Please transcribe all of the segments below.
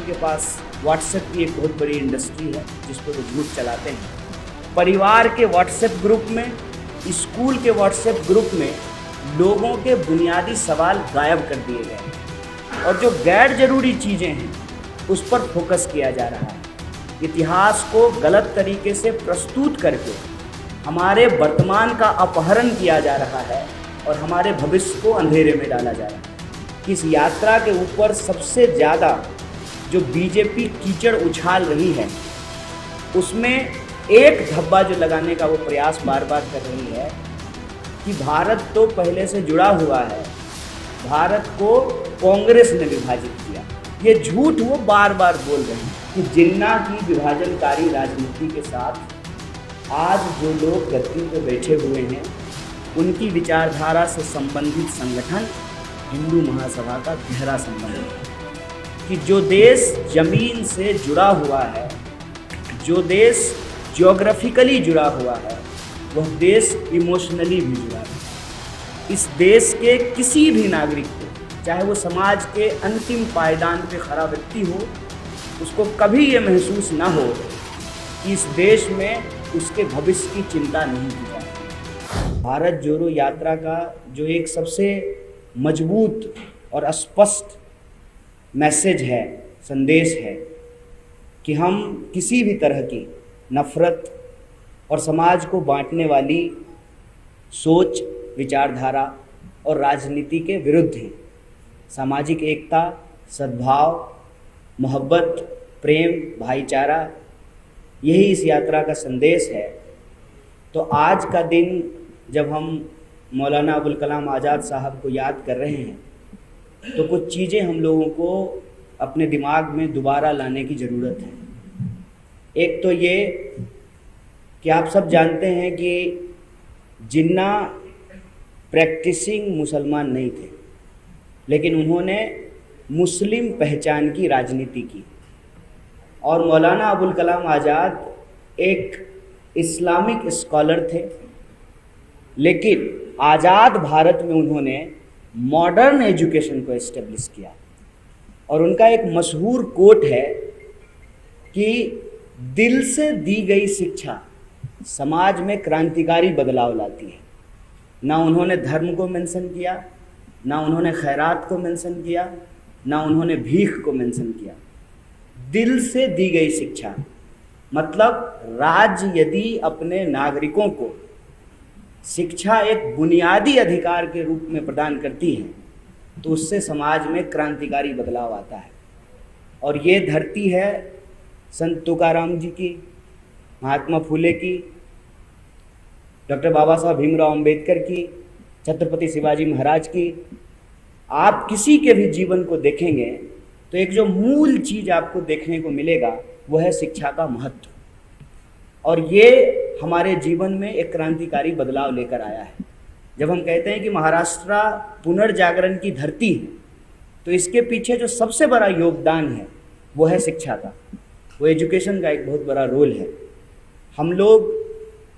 उनके पास व्हाट्सएप की एक बहुत बड़ी इंडस्ट्री है जिस पर वो झूठ चलाते हैं। परिवार के व्हाट्सएप ग्रुप में, स्कूल के व्हाट्सएप ग्रुप में लोगों के बुनियादी सवाल गायब कर दिए गए और जो गैर जरूरी चीज़ें हैं उस पर फोकस किया जा रहा है। इतिहास को गलत तरीके से प्रस्तुत करके हमारे वर्तमान का अपहरण किया जा रहा है और हमारे भविष्य को अंधेरे में डाला जा रहा है। इस यात्रा के ऊपर सबसे ज़्यादा जो बीजेपी कीचड़ उछाल रही है उसमें एक धब्बा जो लगाने का वो प्रयास बार बार कर रही है कि भारत तो पहले से जुड़ा हुआ है, भारत को कांग्रेस ने विभाजित किया। ये झूठ वो बार बार बोल रहे हैं कि जिन्ना की विभाजनकारी राजनीति के साथ आज जो लोग गद्दी पे बैठे हुए हैं उनकी विचारधारा से संबंधित संगठन हिंदू महासभा का गहरा संबंध है। कि जो देश जमीन से जुड़ा हुआ है, जो देश ज्योग्राफिकली जुड़ा हुआ है, वह देश इमोशनली भी जुड़ा है। इस देश के किसी भी नागरिक को, चाहे वो समाज के अंतिम पायदान पे खड़ा व्यक्ति हो, उसको कभी ये महसूस ना हो कि इस देश में उसके भविष्य की चिंता नहीं की जाती। भारत जोड़ो यात्रा का जो एक सबसे मजबूत और स्पष्ट मैसेज है, संदेश है कि हम किसी भी तरह की नफ़रत और समाज को बांटने वाली सोच, विचारधारा और राजनीति के विरुद्ध हैं। सामाजिक एकता, सद्भाव, मोहब्बत, प्रेम, भाईचारा, यही इस यात्रा का संदेश है। तो आज का दिन जब हम मौलाना अबुल कलाम आज़ाद साहब को याद कर रहे हैं तो कुछ चीज़ें हम लोगों को अपने दिमाग में दोबारा लाने की ज़रूरत है। एक तो ये कि आप सब जानते हैं कि जिन्ना प्रैक्टिसिंग मुसलमान नहीं थे, लेकिन उन्होंने मुस्लिम पहचान की राजनीति की। और मौलाना अबुल कलाम आज़ाद एक इस्लामिक स्कॉलर थे, लेकिन आज़ाद भारत में उन्होंने मॉडर्न एजुकेशन को इस्टेब्लिश किया। और उनका एक मशहूर कोट है कि दिल से दी गई शिक्षा समाज में क्रांतिकारी बदलाव लाती है। ना उन्होंने धर्म को मेंशन किया, ना उन्होंने खैरात को मेंशन किया, ना उन्होंने भीख को मेंशन किया। दिल से दी गई शिक्षा मतलब राज्य यदि अपने नागरिकों को शिक्षा एक बुनियादी अधिकार के रूप में प्रदान करती है तो उससे समाज में क्रांतिकारी बदलाव आता है। और ये धरती है संत तुकाराम जी की, महात्मा फूले की, डॉक्टर बाबा साहब भीमराव अंबेडकर की, छत्रपति शिवाजी महाराज की। आप किसी के भी जीवन को देखेंगे तो एक जो मूल चीज़ आपको देखने को मिलेगा वो है शिक्षा का महत्व। और ये हमारे जीवन में एक क्रांतिकारी बदलाव लेकर आया है। जब हम कहते हैं कि महाराष्ट्र पुनर्जागरण की धरती है तो इसके पीछे जो सबसे बड़ा योगदान है वो है शिक्षा का, वो एजुकेशन का एक बहुत बड़ा रोल है। हम लोग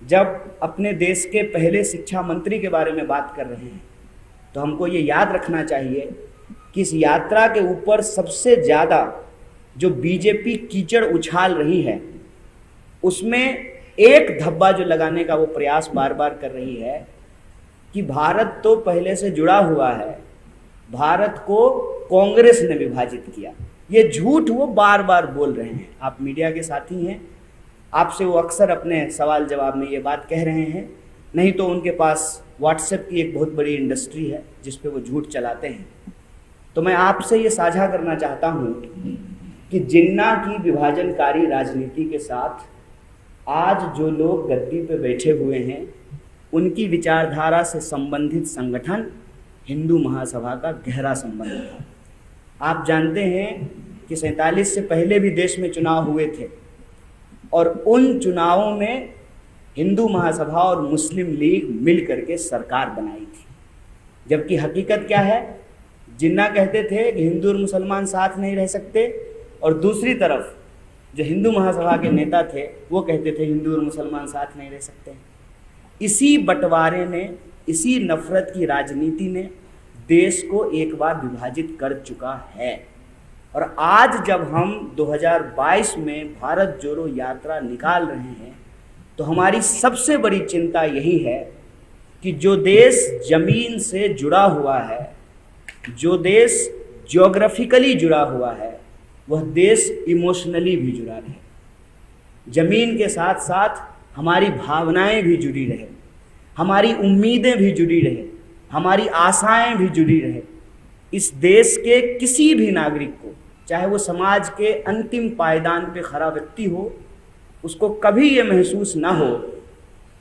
जब अपने देश के पहले शिक्षा मंत्री के बारे में बात कर रहे हैं तो हमको ये याद रखना चाहिए कि इस यात्रा के ऊपर सबसे ज़्यादा जो बीजेपी कीचड़ उछाल रही है उसमें एक धब्बा जो लगाने का वो प्रयास बार बार कर रही है कि भारत तो पहले से जुड़ा हुआ है, भारत को कांग्रेस ने विभाजित किया। ये झूठ वो बार बार बोल रहे हैं। आप मीडिया के साथी हैं, आपसे वो अक्सर अपने सवाल जवाब में ये बात कह रहे हैं, नहीं तो उनके पास व्हाट्सएप की एक बहुत बड़ी इंडस्ट्री है जिस पे वो झूठ चलाते हैं। तो मैं आपसे ये साझा करना चाहता हूँ कि जिन्ना की विभाजनकारी राजनीति के साथ आज जो लोग गद्दी पे बैठे हुए हैं उनकी विचारधारा से संबंधित संगठन हिंदू महासभा का गहरा संबंध है। आप जानते हैं कि 47 से पहले भी देश में चुनाव हुए थे और उन चुनावों में हिंदू महासभा और मुस्लिम लीग मिल करके सरकार बनाई थी। जबकि हकीकत क्या है, जिन्ना कहते थे कि हिंदू और मुसलमान साथ नहीं रह सकते और दूसरी तरफ जो हिंदू महासभा के नेता थे वो कहते थे हिंदू और मुसलमान साथ नहीं रह सकते। इसी बंटवारे ने, इसी नफरत की राजनीति ने देश को एक बार विभाजित कर चुका है। और आज जब हम 2022 में भारत जोड़ो यात्रा निकाल रहे हैं तो हमारी सबसे बड़ी चिंता यही है कि जो देश जमीन से जुड़ा हुआ है, जो देश ज्योग्राफिकली जुड़ा हुआ है, वह देश इमोशनली भी जुड़ा रहे। जमीन के साथ साथ हमारी भावनाएं भी जुड़ी रहे, हमारी उम्मीदें भी जुड़ी रहे, हमारी आशाएं भी जुड़ी रहे। इस देश के किसी भी नागरिक को, चाहे वो समाज के अंतिम पायदान पे खड़ा व्यक्ति हो, उसको कभी ये महसूस ना हो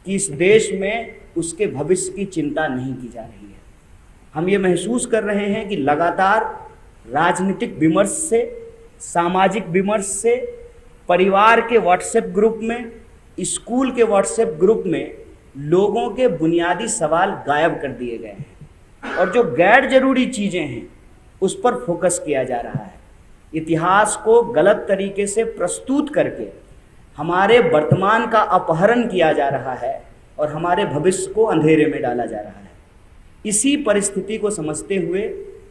कि इस देश में उसके भविष्य की चिंता नहीं की जा रही है। हम ये महसूस कर रहे हैं कि लगातार राजनीतिक विमर्श से, सामाजिक विमर्श से, परिवार के व्हाट्सएप ग्रुप में, स्कूल के व्हाट्सएप ग्रुप में लोगों के बुनियादी सवाल गायब कर दिए गए हैं और जो गैर जरूरी चीज़ें हैं उस पर फोकस किया जा रहा है। इतिहास को गलत तरीके से प्रस्तुत करके हमारे वर्तमान का अपहरण किया जा रहा है और हमारे भविष्य को अंधेरे में डाला जा रहा है। इसी परिस्थिति को समझते हुए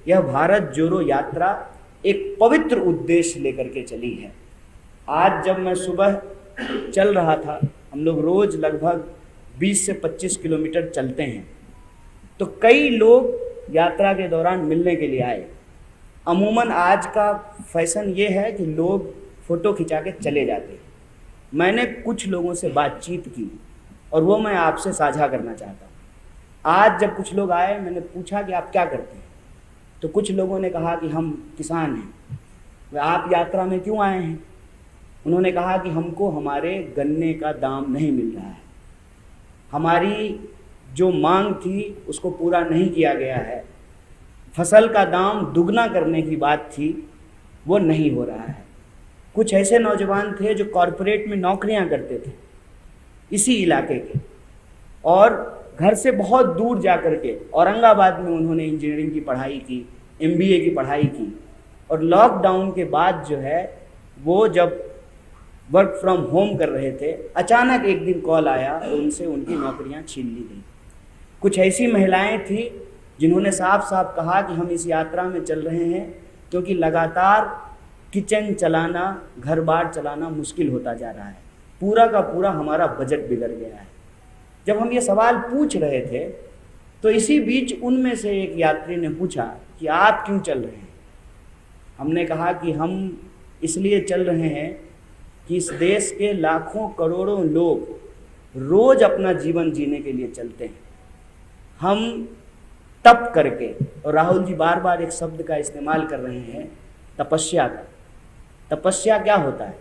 यह भारत जोड़ो यात्रा एक पवित्र उद्देश्य लेकर के चली है। आज जब मैं सुबह चल रहा था, हम लोग रोज़ लगभग 20 से 25 किलोमीटर चलते हैं, तो कई लोग यात्रा के दौरान मिलने के लिए आए। अमूमन आज का फैशन ये है कि लोग फ़ोटो खिंचा के चले जाते हैं। मैंने कुछ लोगों से बातचीत की और वो मैं आपसे साझा करना चाहता हूँ। आज जब कुछ लोग आए, मैंने पूछा कि आप क्या करते हैं, तो कुछ लोगों ने कहा कि हम किसान हैं। वे आप यात्रा में क्यों आए हैं? उन्होंने कहा कि हमको हमारे गन्ने का दाम नहीं मिल रहा है, हमारी जो मांग थी उसको पूरा नहीं किया गया है, फसल का दाम दुगना करने की बात थी वो नहीं हो रहा है। कुछ ऐसे नौजवान थे जो कॉरपोरेट में नौकरियां करते थे इसी इलाके के, और घर से बहुत दूर जा कर के औरंगाबाद में उन्होंने इंजीनियरिंग की पढ़ाई की, MBA की पढ़ाई की, और लॉकडाउन के बाद जो है वो जब वर्क फ्रॉम होम कर रहे थे, अचानक एक दिन कॉल आया और उनसे उनकी नौकरियां छीन ली गई। कुछ ऐसी महिलाएं थी जिन्होंने साफ साफ कहा कि हम इस यात्रा में चल रहे हैं क्योंकि लगातार किचन चलाना, घर बार चलाना मुश्किल होता जा रहा है, पूरा का पूरा हमारा बजट बिगड़ गया है। जब हम ये सवाल पूछ रहे थे तो इसी बीच उनमें से एक यात्री ने पूछा कि आप क्यों चल रहे हैं? हमने कहा कि हम इसलिए चल रहे हैं कि इस देश के लाखों करोड़ों लोग रोज़ अपना जीवन जीने के लिए चलते हैं। हम तप करके, और राहुल जी बार बार एक शब्द का इस्तेमाल कर रहे हैं, तपस्या का। तपस्या क्या होता है?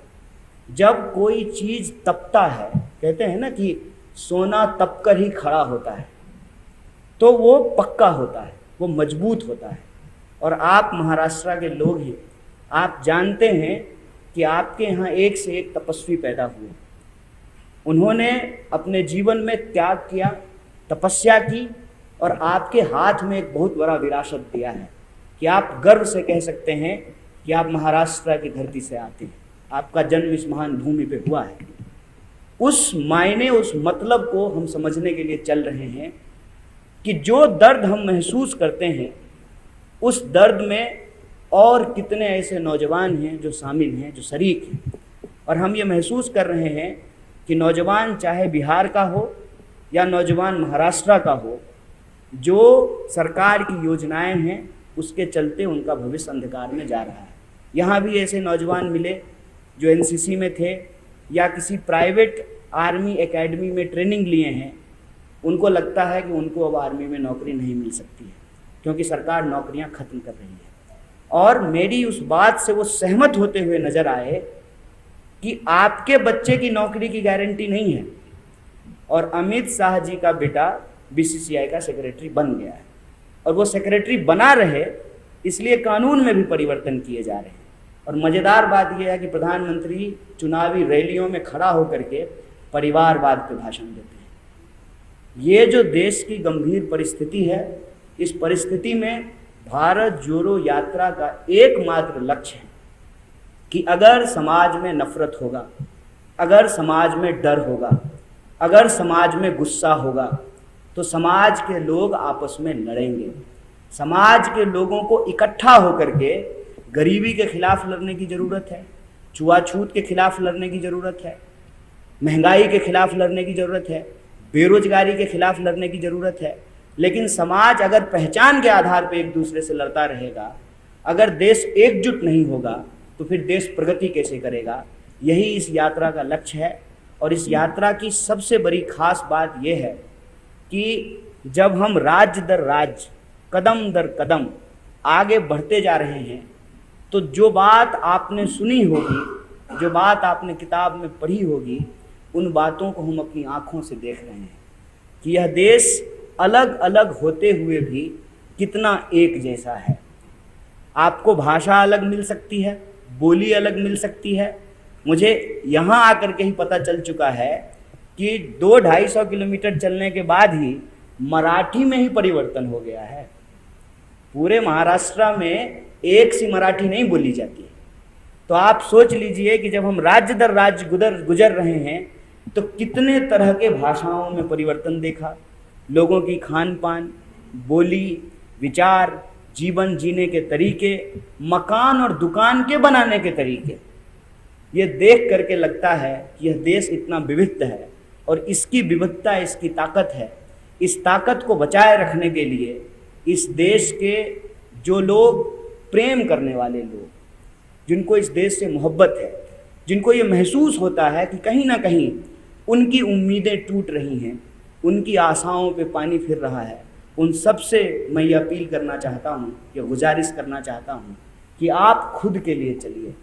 जब कोई चीज़ तपता है, कहते हैं ना कि सोना तप कर ही खड़ा होता है, तो वो पक्का होता है, वो मजबूत होता है। और आप महाराष्ट्र के लोग हैं, आप जानते हैं कि आपके यहाँ एक से एक तपस्वी पैदा हुए। उन्होंने अपने जीवन में त्याग किया, तपस्या की, और आपके हाथ में एक बहुत बड़ा विरासत दिया है कि आप गर्व से कह सकते हैं कि आप महाराष्ट्र की धरती से आते हैं, आपका जन्म इस महान भूमि पे हुआ है। उस मायने, उस मतलब को हम समझने के लिए चल रहे हैं कि जो दर्द हम महसूस करते हैं, उस दर्द में और कितने ऐसे नौजवान हैं जो शामिल हैं, जो शरीक हैं। और हम ये महसूस कर रहे हैं कि नौजवान चाहे बिहार का हो या नौजवान महाराष्ट्र का हो, जो सरकार की योजनाएं हैं उसके चलते उनका भविष्य अंधकार में जा रहा है। यहाँ भी ऐसे नौजवान मिले जो NCC में थे या किसी प्राइवेट आर्मी एकेडमी में ट्रेनिंग लिए हैं। उनको लगता है कि उनको अब आर्मी में नौकरी नहीं मिल सकती है क्योंकि सरकार नौकरियां ख़त्म कर रही है। और मेरी उस बात से वो सहमत होते हुए नज़र आए कि आपके बच्चे की नौकरी की गारंटी नहीं है। और अमित शाह जी का बेटा BCCI का सेक्रेटरी बन गया है, और वो सेक्रेटरी बना रहे इसलिए कानून में भी परिवर्तन किए जा रहे हैं। और मज़ेदार बात यह है कि प्रधानमंत्री चुनावी रैलियों में खड़ा होकर के परिवारवाद पे भाषण देते हैं। ये जो देश की गंभीर परिस्थिति है, इस परिस्थिति में भारत जोड़ो यात्रा का एकमात्र लक्ष्य है कि अगर समाज में नफरत होगा, अगर समाज में डर होगा, अगर समाज में गुस्सा होगा, तो समाज के लोग आपस में लड़ेंगे। समाज के लोगों को इकट्ठा होकर के गरीबी के खिलाफ लड़ने की ज़रूरत है, छुआछूत के खिलाफ लड़ने की ज़रूरत है, महंगाई के खिलाफ लड़ने की ज़रूरत है, बेरोजगारी के खिलाफ लड़ने की ज़रूरत है। लेकिन समाज अगर पहचान के आधार पर एक दूसरे से लड़ता रहेगा, अगर देश एकजुट नहीं होगा, तो फिर देश प्रगति कैसे करेगा। यही इस यात्रा का लक्ष्य है। और इस यात्रा की सबसे बड़ी खास बात यह है कि जब हम राज्य दर राज्य, कदम दर कदम आगे बढ़ते जा रहे हैं, तो जो बात आपने सुनी होगी, जो बात आपने किताब में पढ़ी होगी, उन बातों को हम अपनी आँखों से देख रहे हैं कि यह देश अलग अलग होते हुए भी कितना एक जैसा है। आपको भाषा अलग मिल सकती है, बोली अलग मिल सकती है। मुझे यहाँ आकर के ही पता चल चुका है कि 200-250 किलोमीटर चलने के बाद ही मराठी में ही परिवर्तन हो गया है। पूरे महाराष्ट्र में एक सी मराठी नहीं बोली जाती। तो आप सोच लीजिए कि जब हम राज्य दर राज्य गुजर रहे हैं, तो कितने तरह के भाषाओं में परिवर्तन देखा। लोगों की खान पान, बोली, विचार, जीवन जीने के तरीके, मकान और दुकान के बनाने के तरीके, ये देख करके लगता है कि यह देश इतना विविध है और इसकी विविधता इसकी ताकत है। इस ताकत को बचाए रखने के लिए इस देश के जो लोग प्रेम करने वाले लोग, जिनको इस देश से मोहब्बत है, जिनको ये महसूस होता है कि कहीं ना कहीं उनकी उम्मीदें टूट रही हैं, उनकी आशाओं पे पानी फिर रहा है, उन सब से मैं ये अपील करना चाहता हूँ, ये गुजारिश करना चाहता हूँ कि आप खुद के लिए चलिए,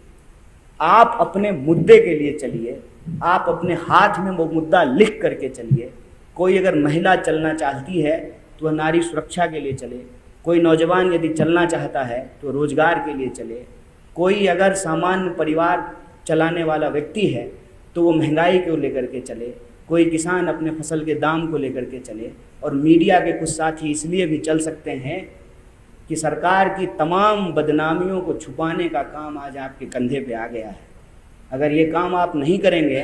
आप अपने मुद्दे के लिए चलिए, आप अपने हाथ में वो मुद्दा लिख करके चलिए। कोई अगर महिला चलना चाहती है तो वह नारी सुरक्षा के लिए चले, कोई नौजवान यदि चलना चाहता है तो रोजगार के लिए चले, कोई अगर सामान्य परिवार चलाने वाला व्यक्ति है तो वो महंगाई को लेकर के चले, कोई किसान अपने फसल के दाम को लेकर के चले। और मीडिया के कुछ साथी इसलिए भी चल सकते हैं कि सरकार की तमाम बदनामियों को छुपाने का काम आज आपके कंधे पे आ गया है। अगर ये काम आप नहीं करेंगे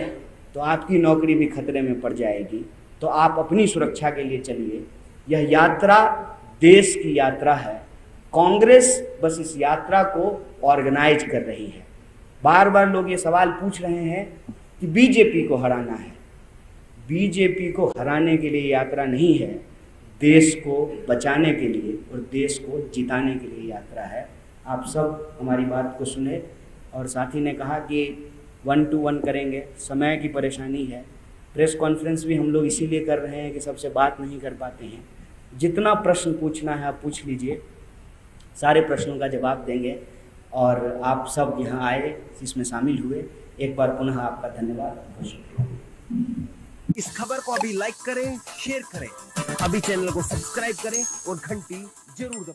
तो आपकी नौकरी भी खतरे में पड़ जाएगी। तो आप अपनी सुरक्षा के लिए चलिए। यह यात्रा देश की यात्रा है। कांग्रेस बस इस यात्रा को ऑर्गेनाइज कर रही है। बार बार लोग ये सवाल पूछ रहे हैं कि बीजेपी को हराना है। बीजेपी को हराने के लिए यात्रा नहीं है, देश को बचाने के लिए और देश को जिताने के लिए यात्रा है। आप सब हमारी बात को सुने। और साथी ने कहा कि 1-to-1 करेंगे, समय की परेशानी है। प्रेस कॉन्फ्रेंस भी हम लोग इसीलिए कर रहे हैं कि सबसे बात नहीं कर पाते हैं। जितना प्रश्न पूछना है आप पूछ लीजिए, सारे प्रश्नों का जवाब देंगे। और आप सब यहाँ आए, इसमें शामिल हुए, एक बार पुनः आपका धन्यवाद, बहुत शुक्रिया। इस खबर को अभी लाइक करें, शेयर करें, अभी चैनल को सब्सक्राइब करें और घंटी जरूर दबाएं।